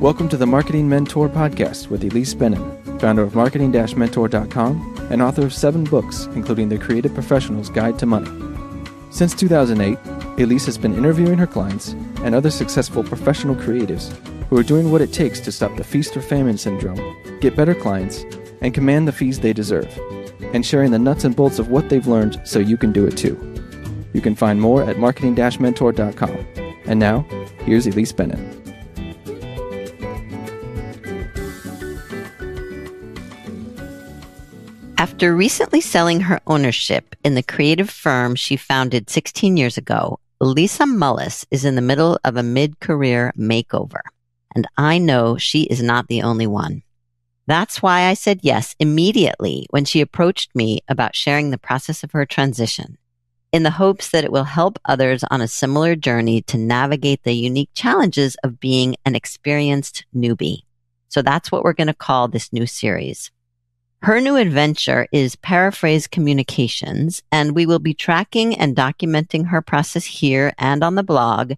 Welcome to the Marketing Mentor Podcast with Ilise Benun, founder of marketing-mentor.com and author of 7 books, including The Creative Professional's Guide to Money. Since 2008, Ilise has been interviewing her clients and other successful professional creatives who are doing what it takes to stop the feast or famine syndrome, get better clients, and command the fees they deserve, and sharing the nuts and bolts of what they've learned so you can do it too. You can find more at marketing-mentor.com. And now, here's Ilise Benun. After recently selling her ownership in the creative firm she founded 16 years ago, Ilise Mullis is in the middle of a mid-career makeover. And I know she is not the only one. That's why I said yes immediately when she approached me about sharing the process of her transition, in the hopes that it will help others on a similar journey to navigate the unique challenges of being an experienced newbie. So that's what we're going to call this new series. Her new adventure is Paraphrase Communications, and we will be tracking and documenting her process here and on the blog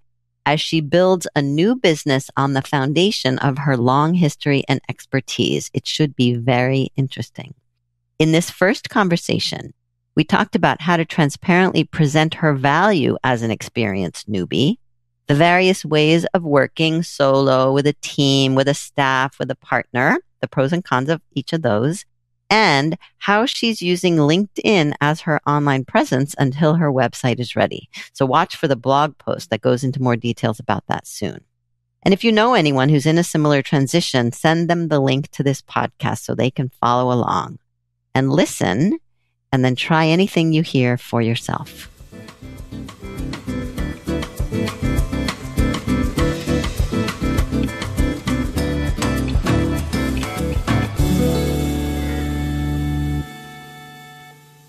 as she builds a new business on the foundation of her long history and expertise. It should be very interesting. In this first conversation, we talked about how to transparently present her value as an experienced newbie, the various ways of working solo, with a team, with a staff, with a partner, the pros and cons of each of those, and how she's using LinkedIn as her online presence until her website is ready. So watch for the blog post that goes into more details about that soon. And if you know anyone who's in a similar transition, send them the link to this podcast so they can follow along and listen, and then try anything you hear for yourself.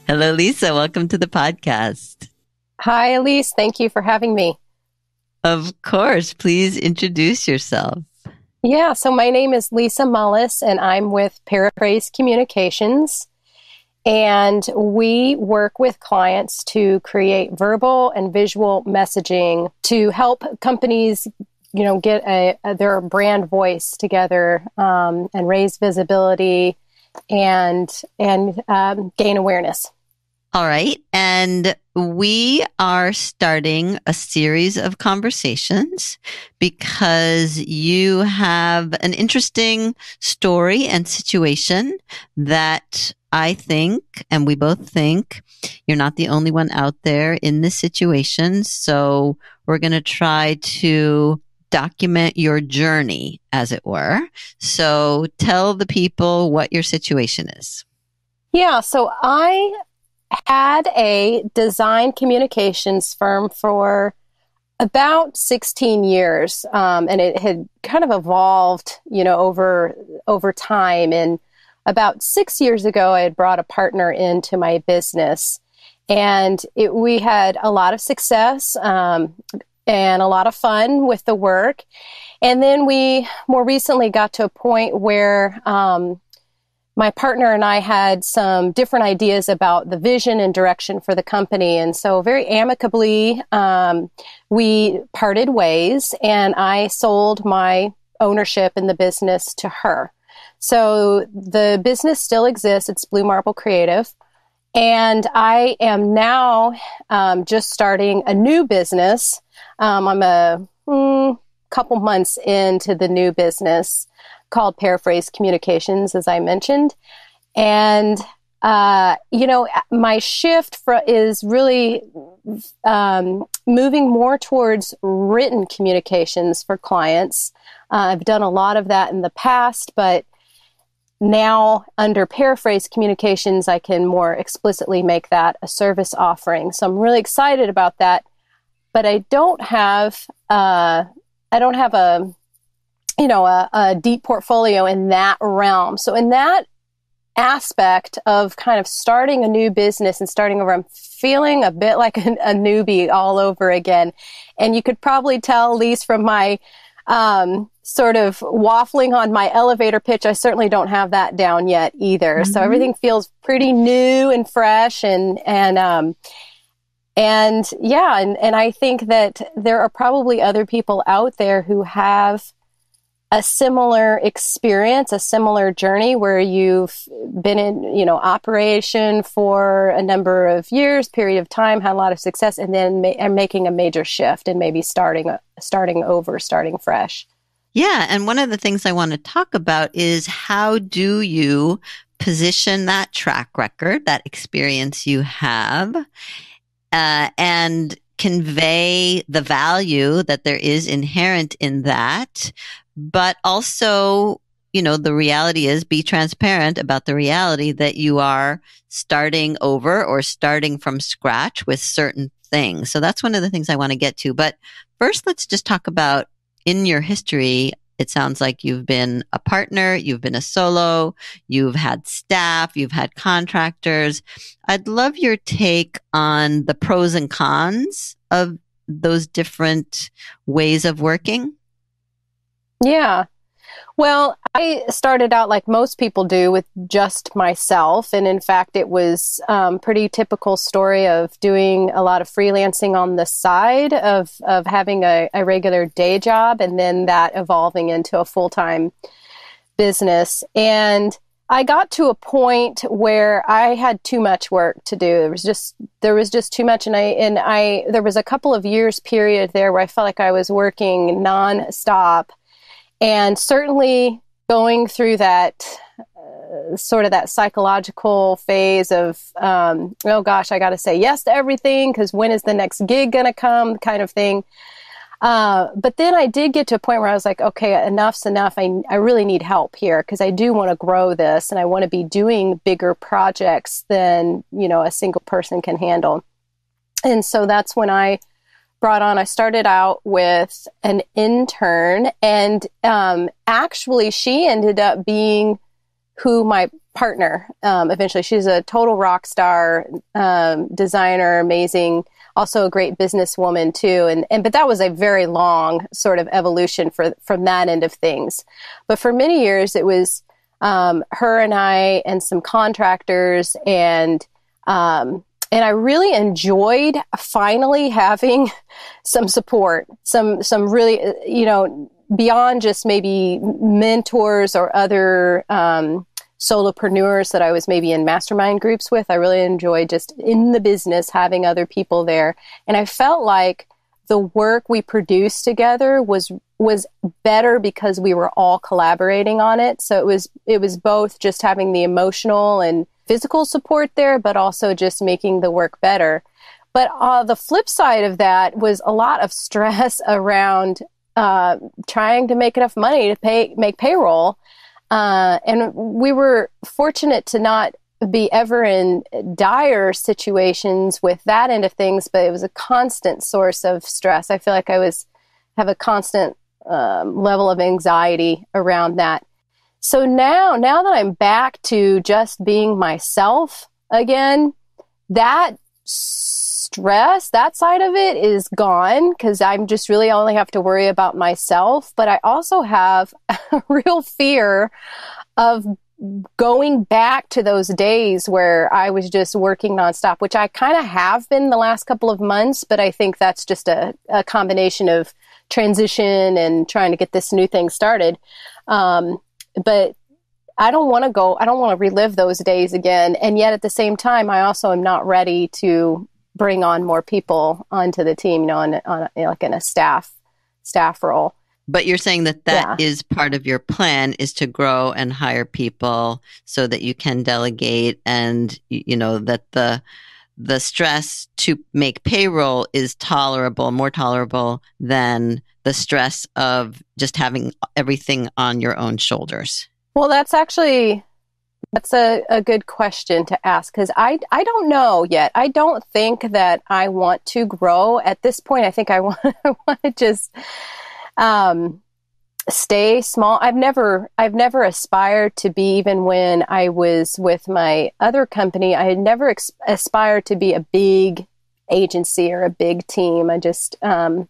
Hello, Lisa. Welcome to the podcast. Hi, Ilise. Thank you for having me. Of course. Please introduce yourself. Yeah, so my name is Ilise Mullis, and I'm with Paraphrase Communications. And we work with clients to create verbal and visual messaging to help companies, get their brand voice together and raise visibility and gain awareness. All right. And we are starting a series of conversations because you have an interesting story and situation that I think, and we both think, you're not the only one out there in this situation. So we're going to try to document your journey, as it were. So tell the people what your situation is. Yeah, so I had a design communications firm for about 16 years, and it had kind of evolved, over time. And about 6 years ago, I had brought a partner into my business, and we had a lot of success and a lot of fun with the work. And then we more recently got to a point where my partner and I had some different ideas about the vision and direction for the company. And so very amicably, we parted ways, and I sold my ownership in the business to her. So the business still exists. It's Blue Marble Creative. And I am now just starting a new business. I'm a couple months into the new business called Paraphrase Communications, as I mentioned. And, my shift is really moving more towards written communications for clients. I've done a lot of that in the past, but now under Paraphrase Communications, I can more explicitly make that a service offering. So I'm really excited about that, but I don't have a deep portfolio in that realm. So in that aspect of kind of starting a new business and starting over, I'm feeling a bit like a newbie all over again. And you could probably tell, at least from my sort of waffling on my elevator pitch, I certainly don't have that down yet either. Mm-hmm. So everything feels pretty new and fresh and I think that there are probably other people out there who have a similar experience, a similar journey where you've been in, operation for a number of years, period of time, had a lot of success, and then making a major shift and maybe starting over, starting fresh. Yeah. And one of the things I want to talk about is how do you position that track record, that experience you have, and convey the value that there is inherent in that, but also, the reality is be transparent about the reality that you are starting over or starting from scratch with certain things. So that's one of the things I want to get to. But first, let's just talk about in your history. It sounds like you've been a partner, you've been a solo, you've had staff, you've had contractors. I'd love your take on the pros and cons of those different ways of working. Yeah. Well, I started out like most people do with just myself. And in fact, it was pretty typical story of doing a lot of freelancing on the side of having a regular day job and then that evolving into a full-time business. And I got to a point where I had too much work to do. There was just too much. And there was a couple of years period there where I felt like I was working nonstop. And certainly going through that sort of that psychological phase of, oh gosh, I got to say yes to everything because when is the next gig going to come kind of thing. But then I did get to a point where I was like, okay, enough's enough. I really need help here because I do want to grow this and I want to be doing bigger projects than, a single person can handle. And so that's when I started out with an intern and actually she ended up being who my partner eventually. She's a total rock star, designer, amazing, also a great businesswoman too. But that was a very long sort of evolution from that end of things. But for many years it was her and I and some contractors and I really enjoyed finally having some support, some really, beyond just maybe mentors or other solopreneurs that I was maybe in mastermind groups with. I really enjoyed just in the business having other people there. And I felt like the work we produced together was better because we were all collaborating on it. So it was both just having the emotional and physical support there, but also just making the work better. But the flip side of that was a lot of stress around trying to make enough money to make payroll. And we were fortunate to not be ever in dire situations with that end of things, but it was a constant source of stress. I feel like I have a constant level of anxiety around that. So now that I'm back to just being myself again, that stress, that side of it is gone because I'm just really only have to worry about myself. But I also have a real fear of going back to those days where I was just working nonstop, which I kind of have been the last couple of months. But I think that's just a combination of transition and trying to get this new thing started. But I don't want to relive those days again. And yet at the same time, I also am not ready to bring on more people onto the team, like in a staff role. But you're saying that is part of your plan is to grow and hire people so that you can delegate and, that the stress to make payroll is more tolerable than the stress of just having everything on your own shoulders? Well, that's a good question to ask because I don't know yet. I don't think that I want to grow at this point. I think I want to just stay small. I've never aspired to be, even when I was with my other company, I had never aspired to be a big agency or a big team. I just I'm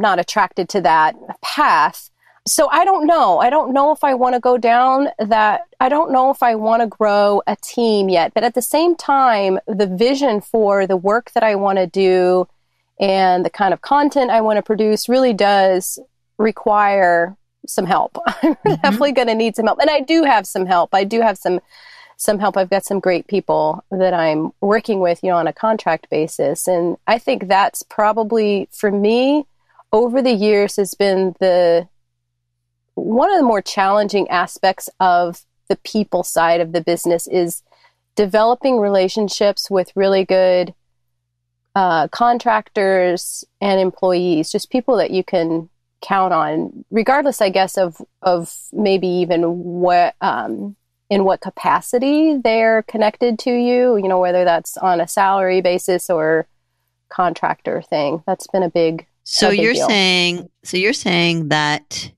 not attracted to that path. So I don't know. I don't know if I want to go down that. I don't know if I want to grow a team yet. But at the same time, the vision for the work that I want to do and the kind of content I want to produce really does require some help. I'm definitely going to need some help. And I do have some help. I do have some help. I've got some great people that I'm working with, on a contract basis. And I think that's probably, for me, over the years has been one of the more challenging aspects of the people side of the business is developing relationships with really good contractors and employees, just people that you can count on, regardless, I guess, of maybe even what in what capacity they're connected to you, whether that's on a salary basis or contractor thing. That's been a big you're deal. saying that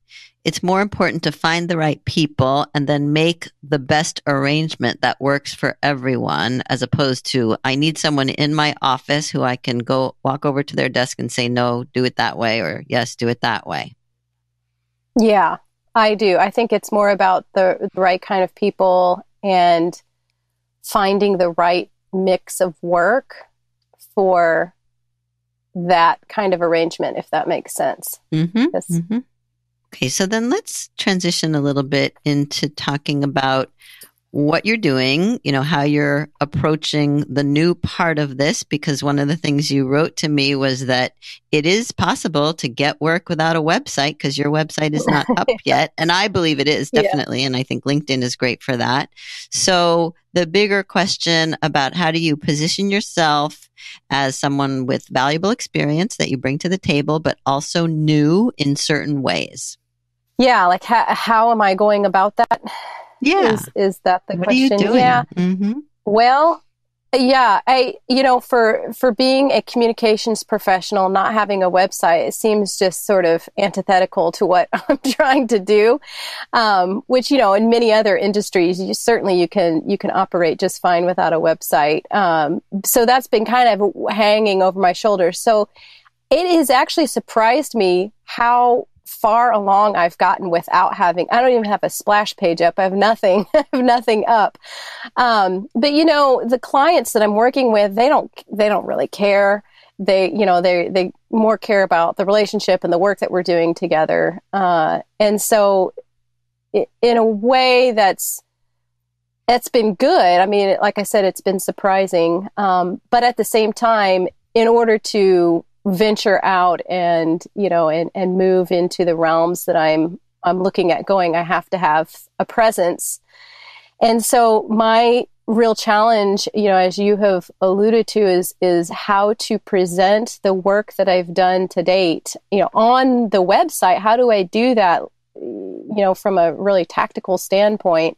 it's more important to find the right people and then make the best arrangement that works for everyone, as opposed to, I need someone in my office who I can go walk over to their desk and say, no, do it that way, or yes, do it that way. Yeah, I do. I think it's more about the right kind of people and finding the right mix of work for that kind of arrangement, if that makes sense. Okay, so then let's transition a little bit into talking about what you're doing, how you're approaching the new part of this, because one of the things you wrote to me was that it is possible to get work without a website because your website is not up yet. And I believe it is, definitely. Yeah. And I think LinkedIn is great for that. So the bigger question about how do you position yourself as someone with valuable experience that you bring to the table, but also new in certain ways? Yeah, like how am I going about that? Yeah. Is that the what question? Are you doing? Yeah. Mm-hmm. Well, yeah, for being a communications professional, not having a website, it seems just sort of antithetical to what I'm trying to do. Which, in many other industries, you can operate just fine without a website. So that's been kind of hanging over my shoulders. So it has actually surprised me how far along I've gotten without having, I don't even have a splash page up. I have nothing, up. But the clients that I'm working with, they don't really care. They more care about the relationship and the work that we're doing together. And so in a way that's been good. I mean, like I said, it's been surprising. But at the same time, in order to venture out and move into the realms that I'm looking at going, I have to have a presence. And so my real challenge, as you have alluded to, is how to present the work that I've done to date, on the website. How do I do that, from a really tactical standpoint?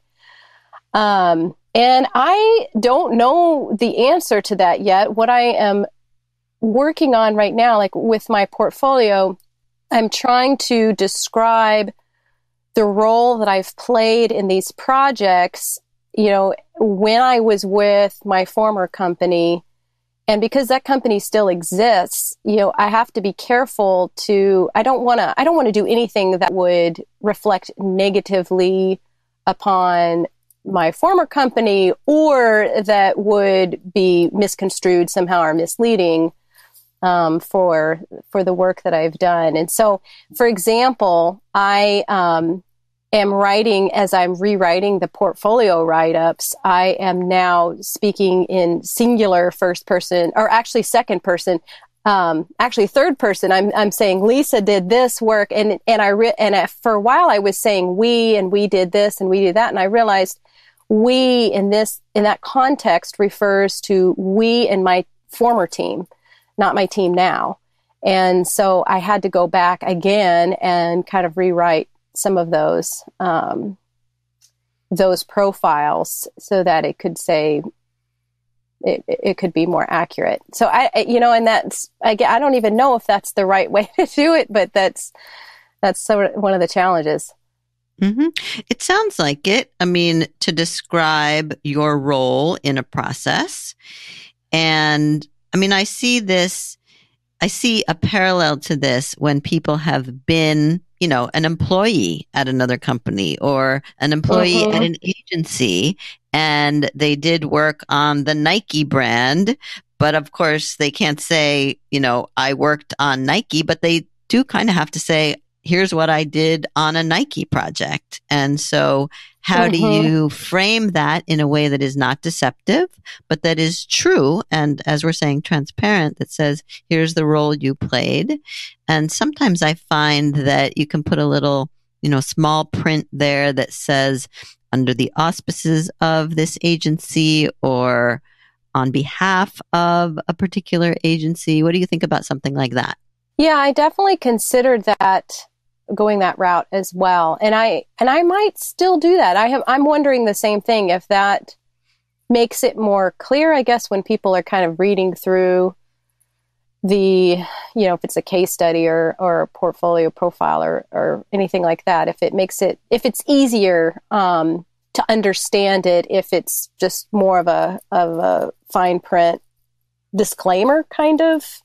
And I don't know the answer to that yet. What I am working on right now, like with my portfolio, I'm trying to describe the role that I've played in these projects, when I was with my former company. And because that company still exists, I have to be careful I don't want to do anything that would reflect negatively upon my former company or that would be misconstrued somehow or misleading for the work that I've done. And so, for example, I am writing, as I'm rewriting the portfolio write-ups, I am now speaking in singular first person, or actually second person, actually third person. I'm saying Lisa did this work, and for a while I was saying we did this and we did that, and I realized we in that context refers to we and my former team, not my team now. And so I had to go back again and kind of rewrite some of those profiles so that it could say, it could be more accurate. So and I don't even know if that's the right way to do it, but that's sort of one of the challenges. Mm-hmm. It sounds like it. I mean, to describe your role in a process. And I mean, I see a parallel to this when people have been, an employee at another company or an employee at an agency, and they did work on the Nike brand. But of course, they can't say, I worked on Nike, but they do kind of have to say, here's what I did on a Nike project. And so how do you frame that in a way that is not deceptive, but that is true? And as we're saying, transparent, that says, here's the role you played. And sometimes I find that you can put a little, small print there that says, under the auspices of this agency or on behalf of a particular agency. What do you think about something like that? Yeah, I definitely considered that, going that route as well. And I might still do that. I'm wondering the same thing, if that makes it more clear, I guess, when people are kind of reading through if it's a case study or a portfolio profile or anything like that, if it's easier to understand it, if it's just more of a fine print disclaimer kind of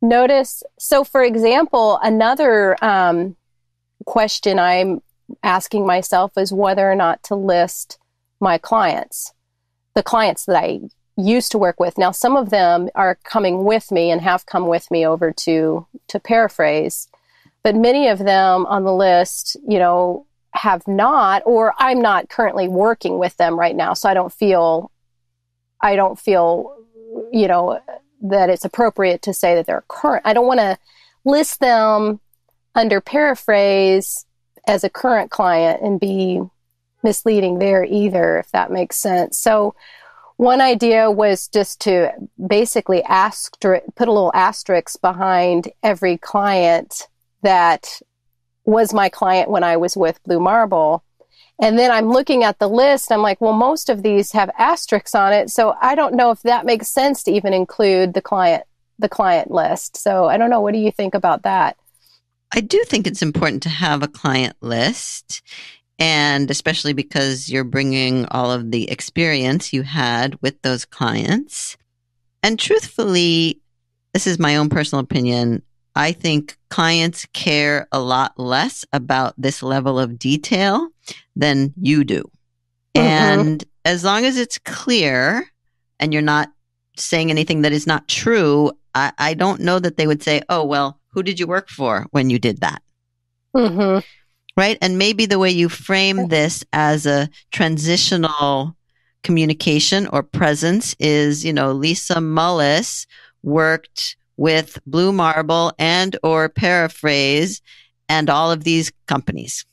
notice. So, for example, another question I'm asking myself is whether or not to list my clients, the clients that I used to work with. Now, some of them are coming with me and have come with me over to Paraphrase, but many of them on the list, have not, or I'm not currently working with them right now. So I don't feel, that it's appropriate to say that they're current. I don't want to list them under Paraphrase as a current client and be misleading there either, if that makes sense. So one idea was just to basically put a little asterisk behind every client that was my client when I was with Blue Marble. And then I'm looking at the list. I'm like, well, most of these have asterisks on it. So I don't know if that makes sense to even include the client list. So I don't know. What do you think about that? I do think it's important to have a client list, and especially because you're bringing all of the experience you had with those clients. And truthfully, this is my own personal opinion, I think clients care a lot less about this level of detail than you do. And as long as it's clear and you're not saying anything that is not true, I don't know that they would say, oh, well, who did you work for when you did that? Right? And maybe the way you frame this as a transitional communication or presence is, Lisa Mullis worked with Blue Marble and or Paraphrase and all of these companies,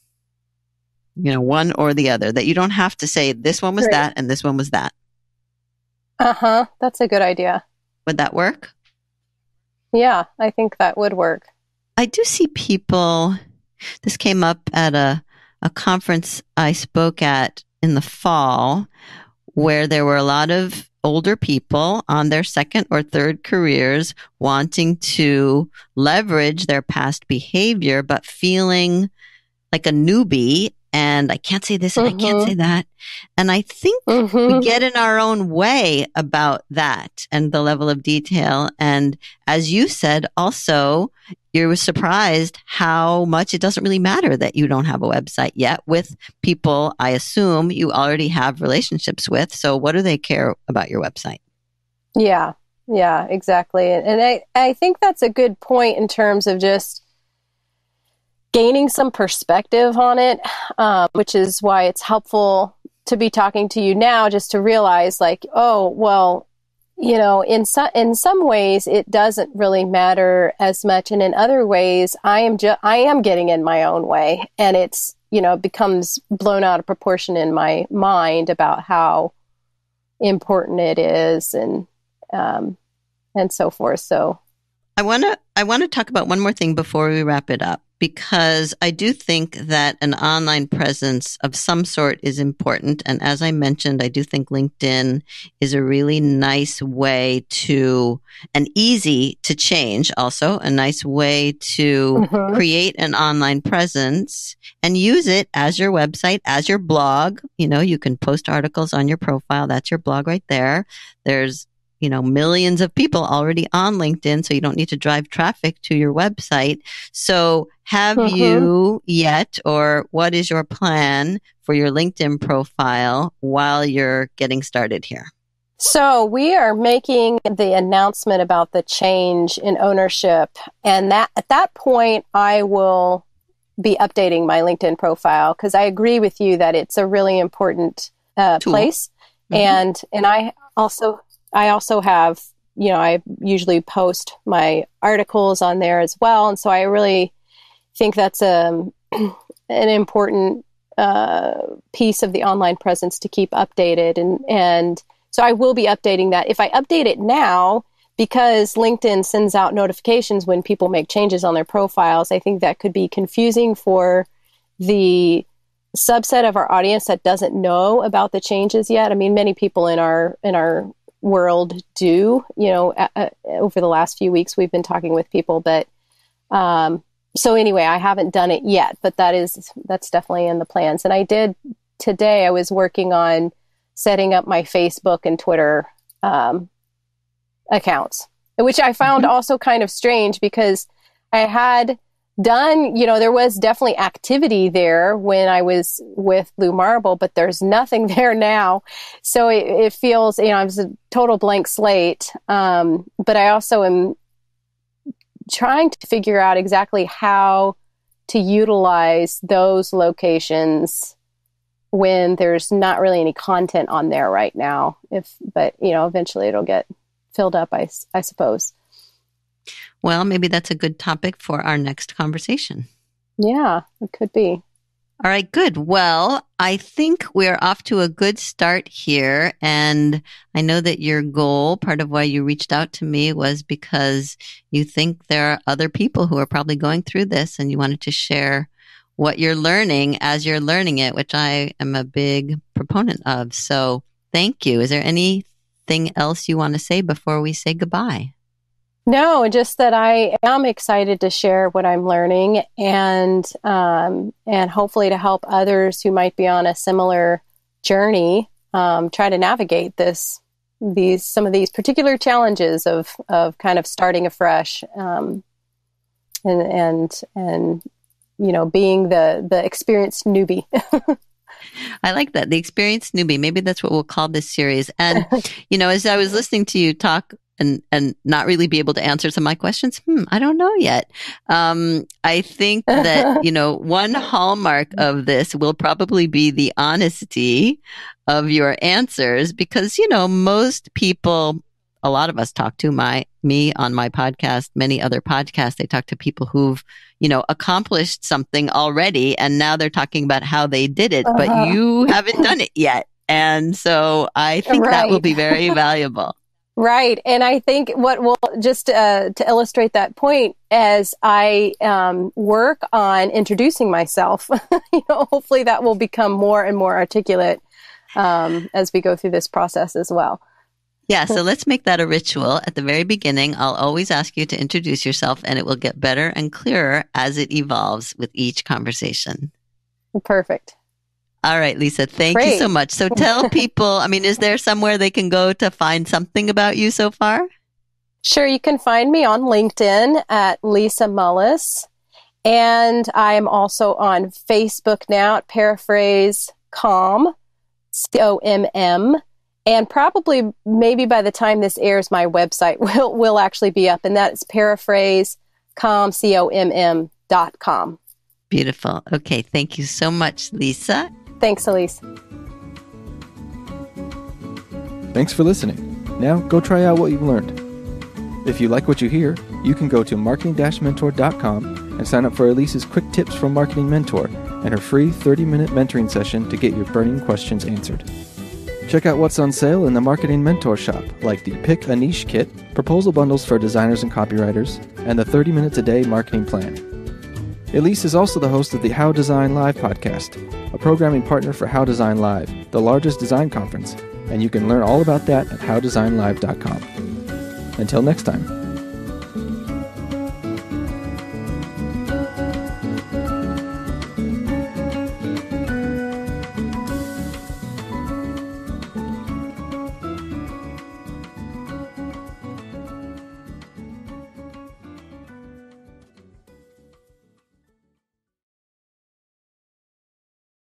one or the other, that you don't have to say this one was that and this one was that. That's a good idea. Would that work? Yeah, I think that would work. I do see people, this came up at a conference I spoke at in the fall, where there were a lot of older people on their second or third careers wanting to leverage their past behavior, but feeling like a newbie. And I can't say this and I can't say that. And I think we get in our own way about that and the level of detail. And as you said, also, you were surprised how much it doesn't really matter that you don't have a website yet with people I assume you already have relationships with. So what do they care about your website? Yeah, exactly. And I think that's a good point in terms of just gaining some perspective on it, which is why it's helpful to be talking to you now, just to realize like, oh, well, in some ways it doesn't really matter as much. And in other ways, I am getting in my own way, and it's, becomes blown out of proportion in my mind about how important it is and so forth. So I want to talk about one more thing before we wrap it up, because I do think that an online presence of some sort is important. And as I mentioned, I do think LinkedIn is a really nice way and easy to change, also a nice way to create an online presence and use it as your website, as your blog. You can post articles on your profile. That's your blog right there. There's millions of people already on LinkedIn, so you don't need to drive traffic to your website. So have you yet, or what is your plan for your LinkedIn profile while you're getting started here? So we are making the announcement about the change in ownership. And that at that point, I will be updating my LinkedIn profile, because I agree with you that it's a really important place. And I also have, I usually post my articles on there as well. And so I really think that's an important piece of the online presence to keep updated. And so I will be updating that. If I update it now, because LinkedIn sends out notifications when people make changes on their profiles, I think that could be confusing for the subset of our audience that doesn't know about the changes yet. I mean, many people in our world do, over the last few weeks, we've been talking with people, but, so anyway, I haven't done it yet, but that's definitely in the plans. And today I was working on setting up my Facebook and Twitter, accounts, which I found also kind of strange, because I had done, there was definitely activity there when I was with Blue Marble, but there's nothing there now. So it feels, I was a total blank slate. But I also am trying to figure out exactly how to utilize those locations when there's not really any content on there right now. But eventually it'll get filled up, I suppose. Well, maybe that's a good topic for our next conversation. Yeah, it could be. All right, good. Well, I think we're off to a good start here. And I know that your goal, part of why you reached out to me, was because you think there are other people who are probably going through this and you wanted to share what you're learning as you're learning it, which I am a big proponent of. So thank you. Is there anything else you want to say before we say goodbye? No, just that I am excited to share what I'm learning and hopefully to help others who might be on a similar journey try to navigate some of these particular challenges of kind of starting afresh and being the experienced newbie. I like that, the experienced newbie. Maybe that's what we'll call this series. And as I was listening to you talk and not really be able to answer some of my questions, I don't know yet. I think that, one hallmark of this will probably be the honesty of your answers, because, most people, a lot of us talk to me on my podcast, many other podcasts, they talk to people who've, accomplished something already. And now they're talking about how they did it, but you haven't done it yet. And so I think that will be very valuable. Right. And I think what will just to illustrate that point, as I work on introducing myself, hopefully that will become more and more articulate as we go through this process as well. Yeah. So let's make that a ritual. At the very beginning, I'll always ask you to introduce yourself, and it will get better and clearer as it evolves with each conversation. Perfect. All right, Lisa, thank you so much. So tell people, is there somewhere they can go to find something about you so far? Sure. You can find me on LinkedIn at Lisa Mullis. And I am also on Facebook now at Paraphrase COM, COMM. And probably maybe by the time this airs, my website will actually be up. And that's paraphrasecom, COMM.com. Beautiful. Okay. Thank you so much, Lisa. Thanks, Ilise. Thanks for listening. Now go try out what you've learned. If you like what you hear, you can go to marketing-mentor.com and sign up for Ilise's quick tips from Marketing Mentor and her free 30-minute mentoring session to get your burning questions answered. Check out what's on sale in the Marketing Mentor shop, like the Pick a Niche Kit, proposal bundles for designers and copywriters, and the 30 Minutes a Day marketing plan. Ilise is also the host of the How Design Live podcast, a programming partner for How Design Live, the largest design conference, and you can learn all about that at howdesignlive.com. Until next time.